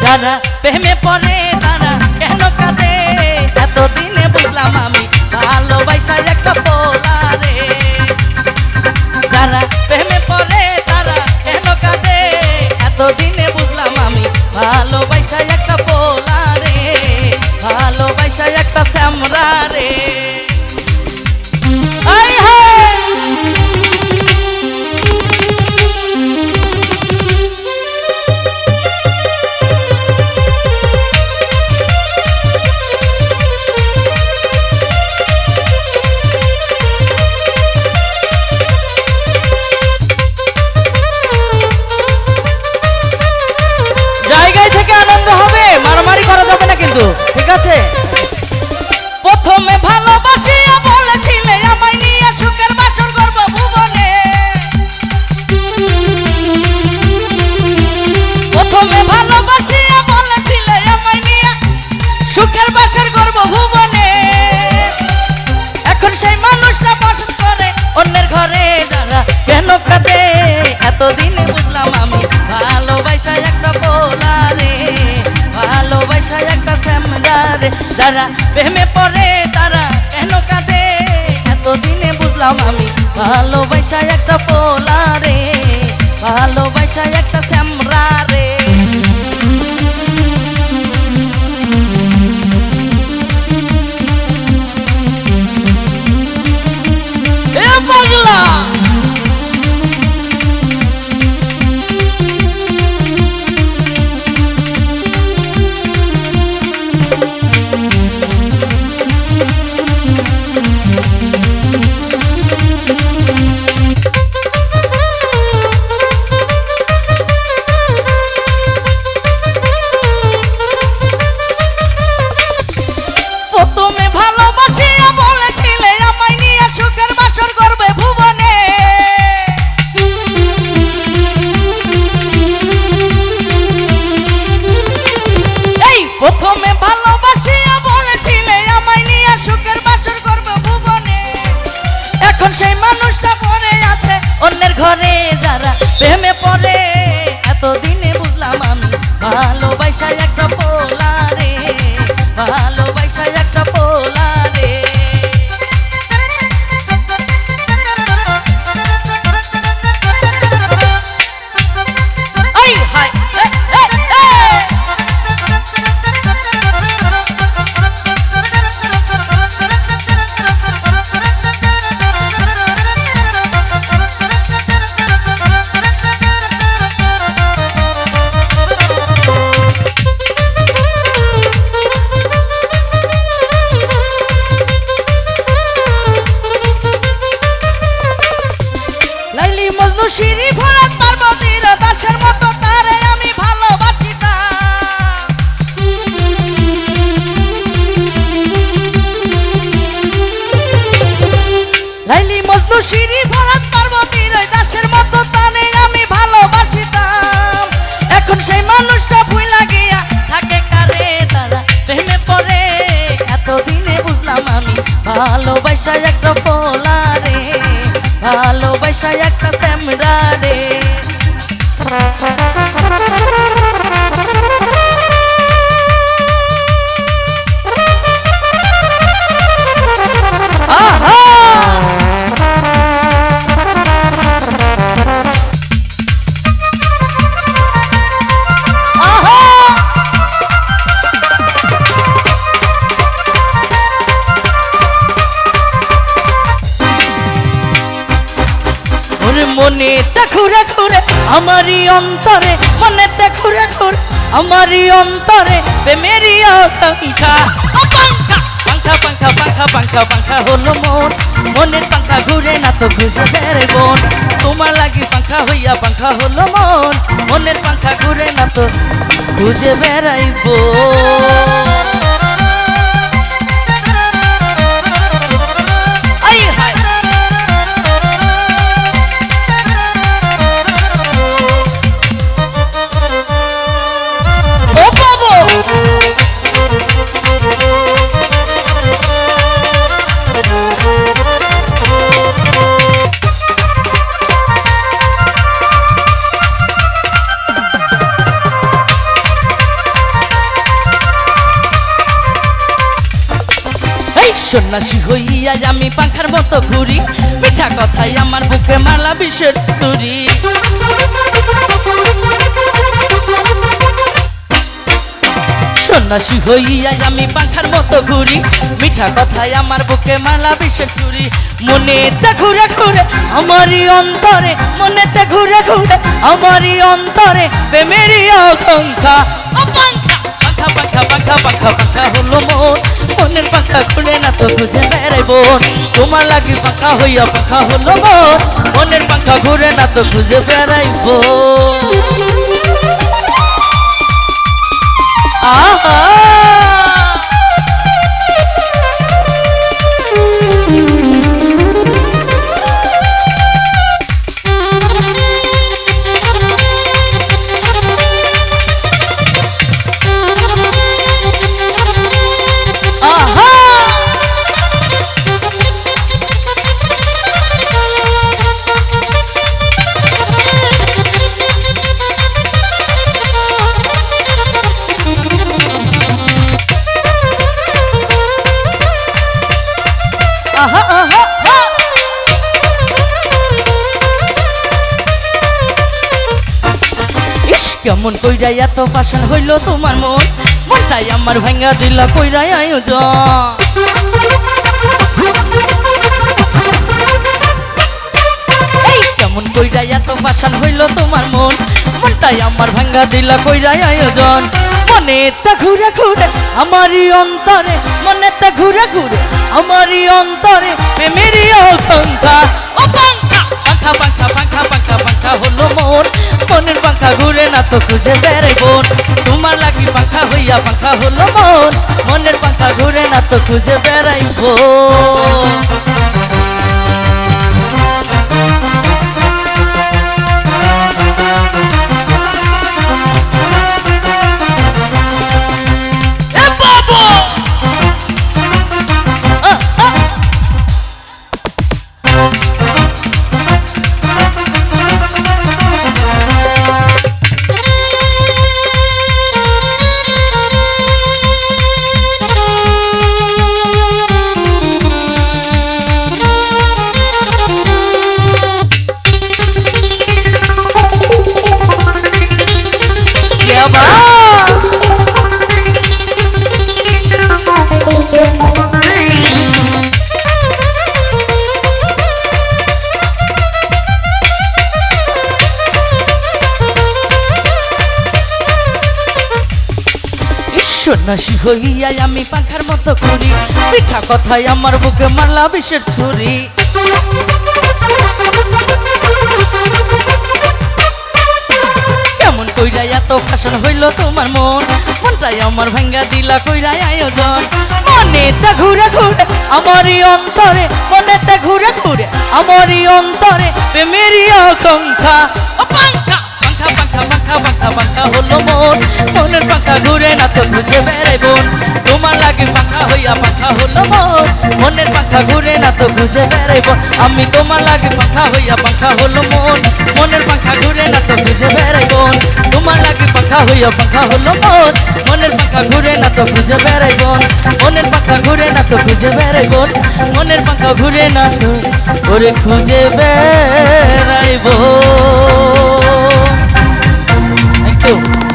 যারা প্রেমে পড়ে তারা কেন কাঁদে এতদিনে বুঝলাম আমি ভালোবাসা একটা পোলা রে যারা প্রেমে পড়ে তারা কেন কাঁদে এতদিনে বুঝলাম আমি ভালোবাসা একটা পোলা রে ভালোবাসা একটা শ্যামরা রে ঠিক আছে প্রথমে ভালোবাসিয়া বলেছিলে আমায় নিয়ে সুখের বাসর করব ভুবনে প্রথমে ভালোবাসিয়া বলেছিলে আমায় নিয়ে সুখের বাসর করব ভুবনে এখন সেই মানুষটা বসত করে অন্যের ঘরে যারা কেন কাঁদে এতদিনে বুঝলাম আমি ভালোবাসা একটা পোলা রে ভালোবাসা একটা শ্যামরা রে যারা প্রেমে পড়ে তারা কেন কাঁদে এতদিনে বুঝলাম আমি ভালোবাসা একটা পোলা রে ভালোবাসা একটা শ্যামরা রে প্রথমে ভালোবাসিয়া বলেছিলে আমায় নিয়ে সুখের বাসর করব ভুবনে এখন সেই মানুষটা পড়ে আছে অন্যের ঘরে যারা প্রেমে পড়ে এতদিনে বুঝলাম আমি ভালোবাসা একটা পোলা রে ভালোবাসা একটা পোলা রে শিরি ভরাত পার্বতীর দাসের মতো তারে আমি ভালোবাসিতাম লাইলি মজনু শিরি ভরাত পার্বতীর দাসের মতো তারে আমি ভালোবাসিতাম এখন সেই মানুষটা ভুইলা গিয়া থাকে কারে তারা প্রেমে পড়ে এতদিনে বুঝলাম আমি ভালোবাসা একটা পোলা রে ভালোবাসা একটা শ্যামরা রে মনেতে ঘুরে ঘুরে আমারই অন্তরে মনেতে ঘুরে ঘুরে আমারই অন্তরে প্রেমেরই আকাঙ্ক্ষা পাঙ্খা পাঙ্খা পাঙ্খা পাঙ্খা পাঙ্খা হলো মন মনের পাঙ্খা ঘুরে না তো ঘুরে বেড়াই বোন তোমার লাগি পাঙ্খা হইয়া পাঙ্খা হলো মন মনের পাঙ্খা ঘুরে না তো ঘুরে বেড়াইব সন্ন্যাসী হইয়া আমি পাখার মতো ঘুরি, মিঠা কথাই আমার বুকে মালা বিষের ছুরি। সন্ন্যাসী হইয়া আমি পাখার মতো ঘুরি, মিঠা কথাই আমার বুকে মালা বিষের ছুরি। মনেতে ঘুরে ঘুরে আমারই অন্তরে, মনেতে ঘুরে ঘুরে আমারই অন্তরে প্রেমেরই আকাঙ্ক্ষা। পাখা পাখা পাখা পাখা পাখা হলো মন, মনের পাখা ঘুরে না তো খুঁজে বেড়াইব। তোমার লাগি পাখা হইয়া পাখা হলো মন, মনের পাখা ঘুরে না তো খুঁজে বেড়াইব। আহা কেমন কইরা এত পাষাণ হইল তোমার মন, মনটাই আমার ভাঙ্গা দিলা কইরা আয়োজন। কেমন কইরা এত পাষাণ হইল তোমার মন, মনটাই আমার ভাঙ্গা দিলা কইরা আয়োজন। মনেতে ঘুরে ঘুরে আমারই অন্তরে, মনেতে ঘুরে ঘুরে আমারই অন্তরে প্রেমেরই আকাঙ্ক্ষা। ও পাঙ্খা পাখা পাখা পাখা পাখা পাখা হলো মন, মনের পাখা ঘুরে না তো খুঁজে বেড়াইব। তোমার লাগি পাখা হইয়া পাখা হলো মন, মনের পাখা ঘুরে না তো খুঁজে বেড়াইব। সন্ন্যাসী হইয়া আমি পাখার মতো ঘুরি, মিঠা কথাই আমার বুকে মারলা বিষের ছুরি। কেমন কইরা এত ফাশন হইল তোমার মন, মনটাই আমার ভাঙ্গা দিলা কইরা আয়োজন। মনেতে ঘুরে ঘুরে আমারই অন্তরে, মনেতে ঘুরে ঘুরে আমারই অন্তরে প্রেমেরই আকাঙ্ক্ষা। ও পাঙ্খা পাখা পাখা পাখা পাখা পাখা হলো মন, মনের পাখা ঘুরে না তো খুঁজে বেড়াইব। তোমার লাগে পাখা হইয়া পাখা হলো মন, মনের পাখা ঘুরে না তো খুঁজে বেড়াইব। আমি তোমার লাগে পাখা হইয়া পাখা হলো মন, মনের পাখা ঘুরে না তো খুঁজে বেড়াইব। তোমার লাগে পাখা হইয়া পাখা হলো মন, মনের পাখা ঘুরে না তো খুঁজে বেড়াইব। মনের পাখা ঘুরে না তো খুঁজে বেড়াইব, মনের পাখা ঘুরে না তো ওরে খুঁজে বেড়াইব। Thank you.